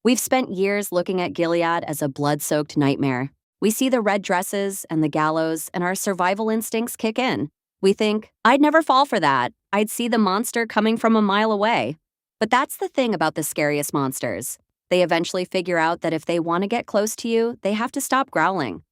We've spent years looking at Gilead as a blood-soaked nightmare. We see the red dresses and the gallows, and our survival instincts kick in. We think, I'd never fall for that. I'd see the monster coming from a mile away. But that's the thing about the scariest monsters. They eventually figure out that if they want to get close to you, they have to stop growling.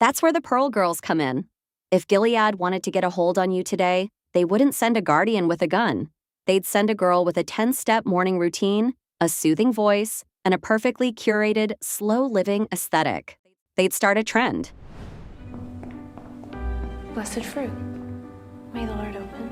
That's where the Pearl Girls come in. If Gilead wanted to get a hold on you today, they wouldn't send a guardian with a gun. They'd send a girl with a 10-step morning routine, a soothing voice, and a perfectly curated, slow-living aesthetic. They'd start a trend. Blessed fruit. May the Lord open.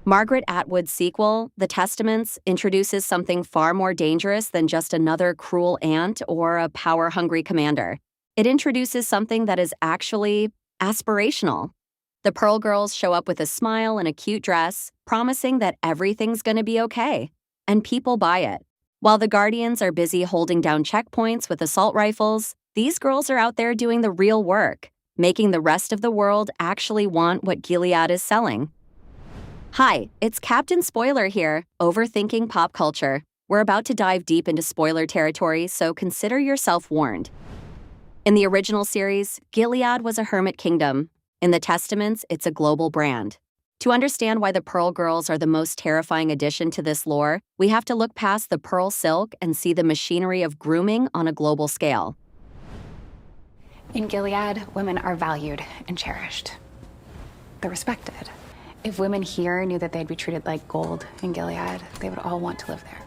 Margaret Atwood's sequel, The Testaments, introduces something far more dangerous than just another cruel aunt or a power-hungry commander. It introduces something that is actually aspirational. The Pearl Girls show up with a smile and a cute dress, promising that everything's gonna be okay. And people buy it. While the Guardians are busy holding down checkpoints with assault rifles, these girls are out there doing the real work, making the rest of the world actually want what Gilead is selling. Hi, it's Captain Spoiler here, overthinking pop culture. We're about to dive deep into spoiler territory, so consider yourself warned. In the original series, Gilead was a hermit kingdom. In the Testaments, it's a global brand. To understand why the Pearl Girls are the most terrifying addition to this lore, we have to look past the pearl silk and see the machinery of grooming on a global scale. In Gilead, women are valued and cherished. They're respected. If women here knew that they'd be treated like gold in Gilead, they would all want to live there.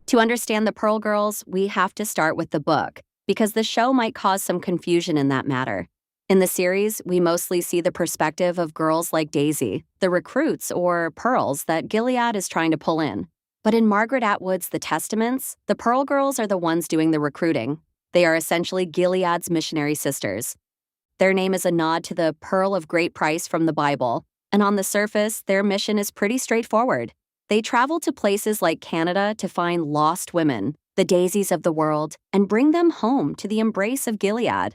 To understand the Pearl Girls, we have to start with the book, because the show might cause some confusion in that matter. In the series, we mostly see the perspective of girls like Daisy, the recruits or pearls that Gilead is trying to pull in. But in Margaret Atwood's The Testaments, the Pearl Girls are the ones doing the recruiting. They are essentially Gilead's missionary sisters. Their name is a nod to the pearl of great price from the Bible, and on the surface, their mission is pretty straightforward. They travel to places like Canada to find lost women, the daisies of the world, and bring them home to the embrace of Gilead.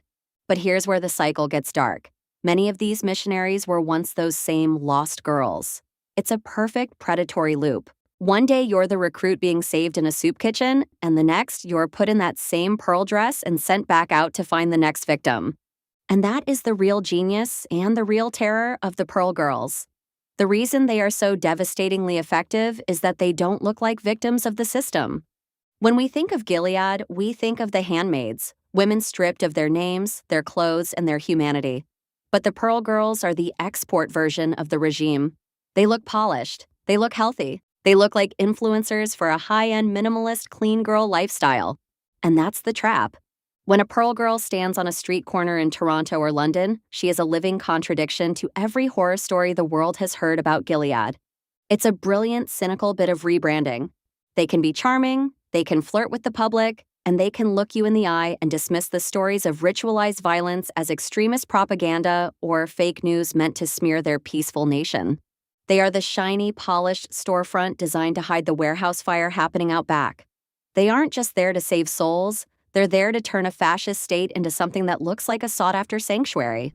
But here's where the cycle gets dark. Many of these missionaries were once those same lost girls. It's a perfect predatory loop. One day you're the recruit being saved in a soup kitchen, and the next you're put in that same pearl dress and sent back out to find the next victim. And that is the real genius and the real terror of the Pearl Girls. The reason they are so devastatingly effective is that they don't look like victims of the system. When we think of Gilead, we think of the Handmaids, women stripped of their names, their clothes, and their humanity. But the Pearl Girls are the export version of the regime. They look polished. They look healthy. They look like influencers for a high-end minimalist clean girl lifestyle. And that's the trap. When a Pearl Girl stands on a street corner in Toronto or London, she is a living contradiction to every horror story the world has heard about Gilead. It's a brilliant, cynical bit of rebranding. They can be charming, they can flirt with the public, and they can look you in the eye and dismiss the stories of ritualized violence as extremist propaganda or fake news meant to smear their peaceful nation. They are the shiny, polished storefront designed to hide the warehouse fire happening out back. They aren't just there to save souls, they're there to turn a fascist state into something that looks like a sought-after sanctuary.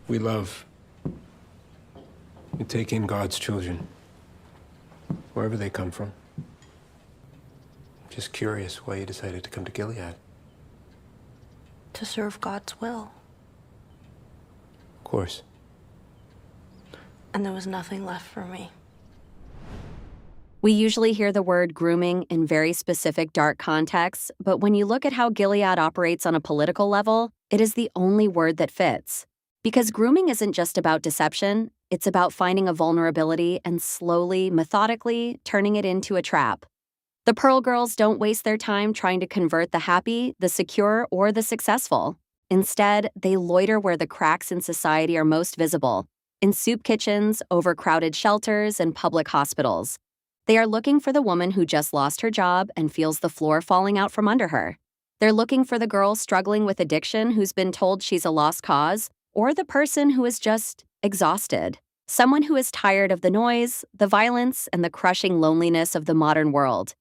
We love. We take in God's children, wherever they come from. Just curious why you decided to come to Gilead. To serve God's will. Of course. And there was nothing left for me. We usually hear the word grooming in very specific dark contexts, but when you look at how Gilead operates on a political level, it is the only word that fits. Because grooming isn't just about deception, it's about finding a vulnerability and slowly, methodically turning it into a trap. The Pearl Girls don't waste their time trying to convert the happy, the secure, or the successful. Instead, they loiter where the cracks in society are most visible, in soup kitchens, overcrowded shelters, and public hospitals. They are looking for the woman who just lost her job and feels the floor falling out from under her. They're looking for the girl struggling with addiction who's been told she's a lost cause, or the person who is just exhausted. Someone who is tired of the noise, the violence, and the crushing loneliness of the modern world.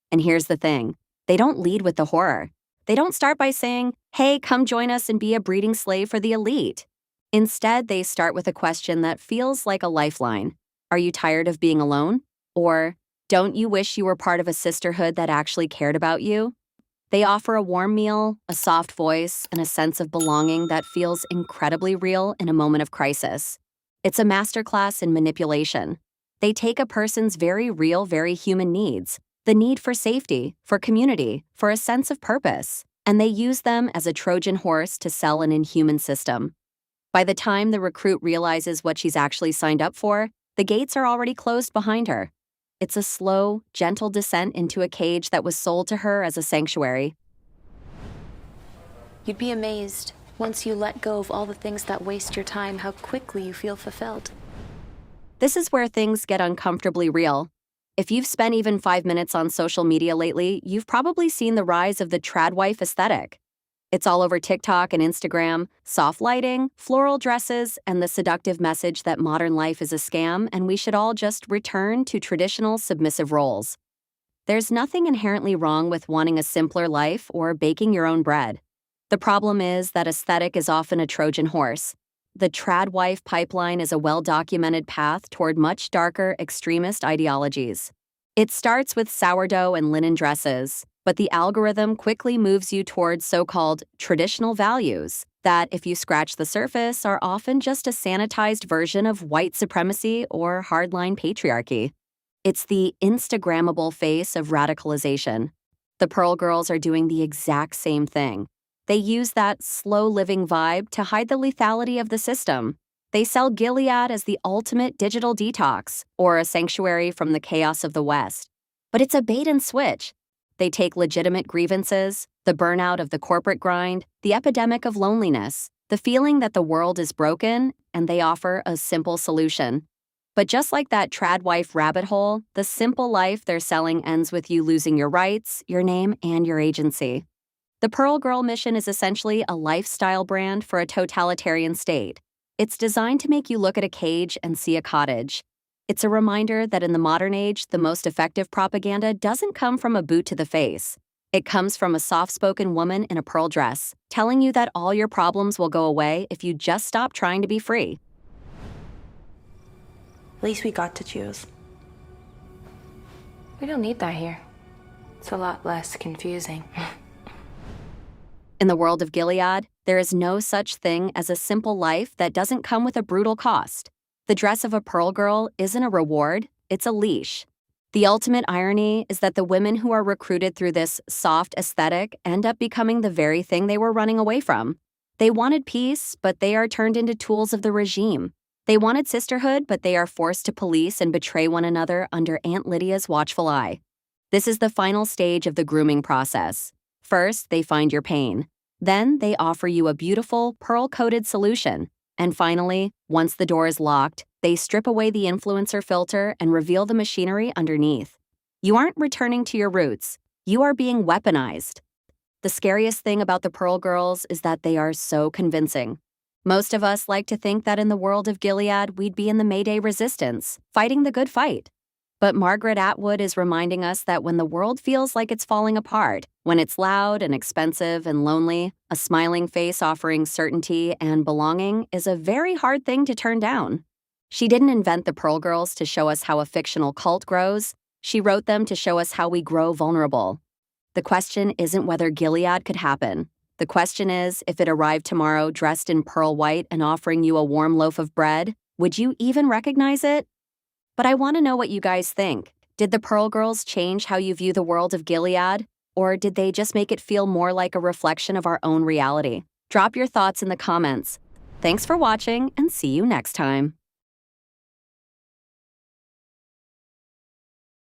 And here's the thing, they don't lead with the horror. They don't start by saying, hey, come join us and be a breeding slave for the elite. Instead, they start with a question that feels like a lifeline. Are you tired of being alone? Or, Don't you wish you were part of a sisterhood that actually cared about you? They offer a warm meal, a soft voice, and a sense of belonging that feels incredibly real in a moment of crisis. It's a masterclass in manipulation. They take a person's very real, very human needs, the need for safety, for community, for a sense of purpose, and they use them as a Trojan horse to sell an inhuman system. By the time the recruit realizes what she's actually signed up for, the gates are already closed behind her. It's a slow, gentle descent into a cage that was sold to her as a sanctuary. You'd be amazed, once you let go of all the things that waste your time, how quickly you feel fulfilled. This is where things get uncomfortably real. If you've spent even 5 minutes on social media lately, you've probably seen the rise of the TradWife aesthetic. It's all over TikTok and Instagram, soft lighting, floral dresses, and the seductive message that modern life is a scam and we should all just return to traditional submissive roles. There's nothing inherently wrong with wanting a simpler life or baking your own bread. The problem is that aesthetic is often a Trojan horse. The TradWife Pipeline is a well-documented path toward much darker extremist ideologies. It starts with sourdough and linen dresses, but the algorithm quickly moves you towards so-called traditional values that, if you scratch the surface, are often just a sanitized version of white supremacy or hardline patriarchy. It's the Instagrammable face of radicalization. The Pearl Girls are doing the exact same thing. They use that slow-living vibe to hide the lethality of the system. They sell Gilead as the ultimate digital detox or a sanctuary from the chaos of the West. But it's a bait and switch. They take legitimate grievances, the burnout of the corporate grind, the epidemic of loneliness, the feeling that the world is broken, and they offer a simple solution. But just like that TradWife rabbit hole, the simple life they're selling ends with you losing your rights, your name, and your agency. The Pearl Girl mission is essentially a lifestyle brand for a totalitarian state. It's designed to make you look at a cage and see a cottage. It's a reminder that in the modern age, the most effective propaganda doesn't come from a boot to the face. It comes from a soft-spoken woman in a pearl dress, telling you that all your problems will go away if you just stop trying to be free. At least we got to choose. We don't need that here. It's a lot less confusing. In the world of Gilead, there is no such thing as a simple life that doesn't come with a brutal cost. The dress of a Pearl Girl isn't a reward, it's a leash. The ultimate irony is that the women who are recruited through this soft aesthetic end up becoming the very thing they were running away from. They wanted peace, but they are turned into tools of the regime. They wanted sisterhood, but they are forced to police and betray one another under Aunt Lydia's watchful eye. This is the final stage of the grooming process. First, they find your pain. Then, they offer you a beautiful, pearl-coated solution. And finally, once the door is locked, they strip away the influencer filter and reveal the machinery underneath. You aren't returning to your roots. You are being weaponized. The scariest thing about the Pearl Girls is that they are so convincing. Most of us like to think that in the world of Gilead, we'd be in the Mayday resistance, fighting the good fight. But Margaret Atwood is reminding us that when the world feels like it's falling apart, when it's loud and expensive and lonely, a smiling face offering certainty and belonging is a very hard thing to turn down. She didn't invent the Pearl Girls to show us how a fictional cult grows. She wrote them to show us how we grow vulnerable. The question isn't whether Gilead could happen. The question is, if it arrived tomorrow dressed in pearl white and offering you a warm loaf of bread, would you even recognize it? But I want to know what you guys think. Did the Pearl Girls change how you view the world of Gilead? Or did they just make it feel more like a reflection of our own reality? Drop your thoughts in the comments. Thanks for watching, and see you next time.